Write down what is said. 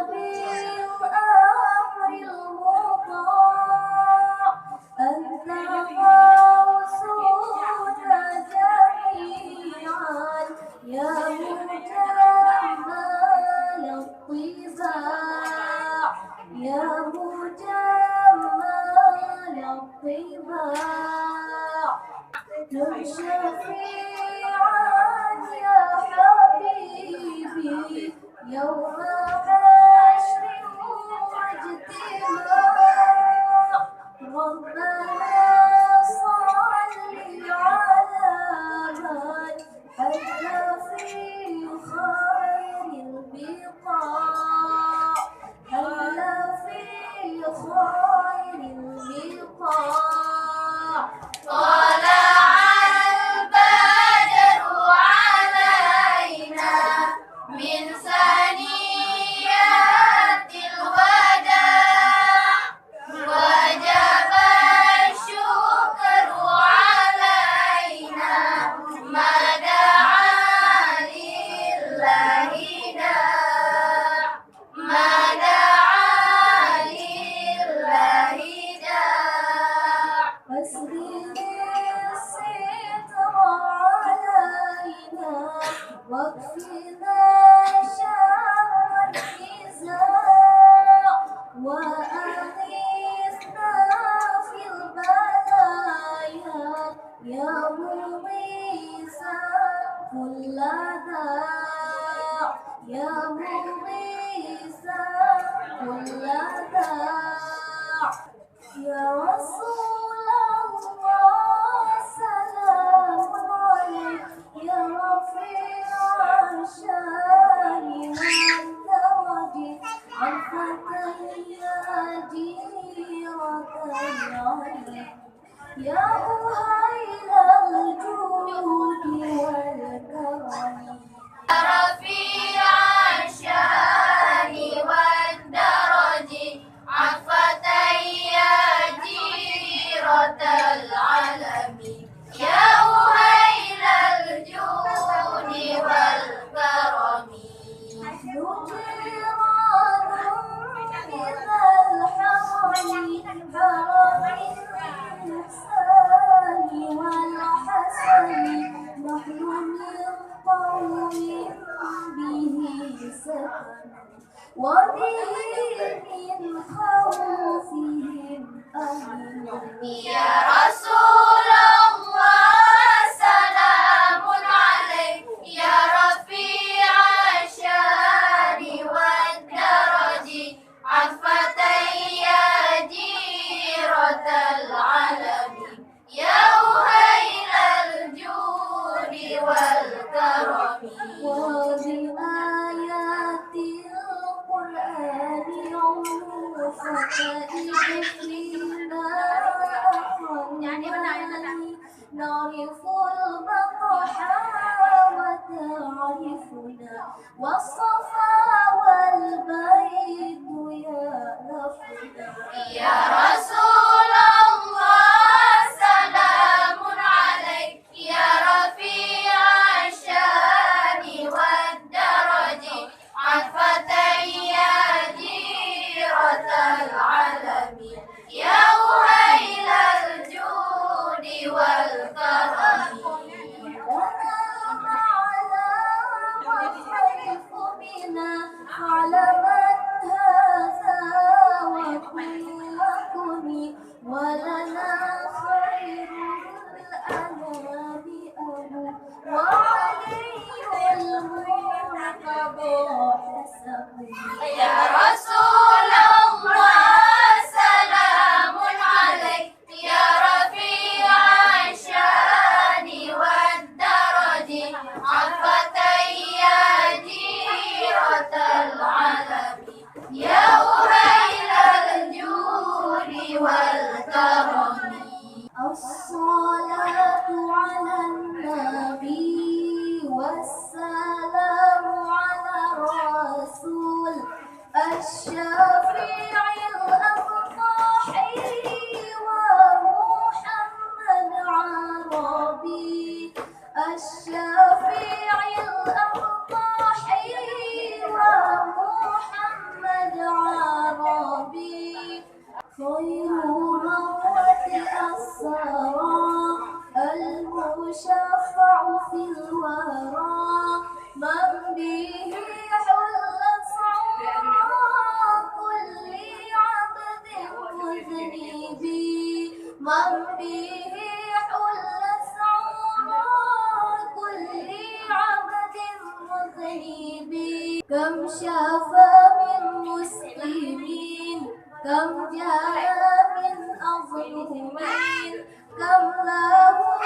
بالأمر المطاع، أنت غوثنا جميعا يا مجمل الطباع، يا مجمل الطباع، كن شفيعا يا حبيبي يوم حشر واجتماع، ربنا صل على من حل في خير البقاع، حل في خير البقاع. طلع البدر علينا من ثنيات الوداع، وجب الشكر علينا ما دعا لله داع، ما دعا لله داع. أسبل الستر علينا واكفنا شر النزاع، وأغثنا في البلايا يا مغيث كل داع، يا مغيث كل داع. يا رسول الله سلام عليك يا رفيع الشان والدرج، عفتي يا جيرة العلم، يا أهيل الجود والكرم، رفيع الشان والدرج، عفتي يا جيرة العلم، يا أهيل الجود والكرم. نجيران إذا الحرم حرم الإحسان والحسن، نحن من قوم به سكن وبه من خوفهم أمن. يا رسول الله سلام عليك يا رفيع الشان والدرج، عفتي يا جيرة العلم، يا أهيل الجود والكرم. وبآيات القرآن عروفتين فيما أخذناني، نعرف البطح وتعرفنا، والصفا والبيت يألفنا. يا رسول الله سلام عليك يا رفيع الشان والدرج، عفتي يا جيرة العلم، يا أهيل الجود والكرم. على من هذا وكلكم، ولنا خير الأنام أبو وعلي المرتضى حسب. يا رسول الله سلام عليك يا رفيع الشان والدرج، عفتي يا جيرة العلم، يا أهيل الجود والكرم. الصلاة على النبي والسلام على الرسول الشفيع الأفضح ومحمد عربي، الشفيع الأفضح ومحمد به حلت صعاب كل عبد مذنب من به حلت صعاب كل عبد مذنب كم شفى من مسلمين كم جاء من أظلمين كم له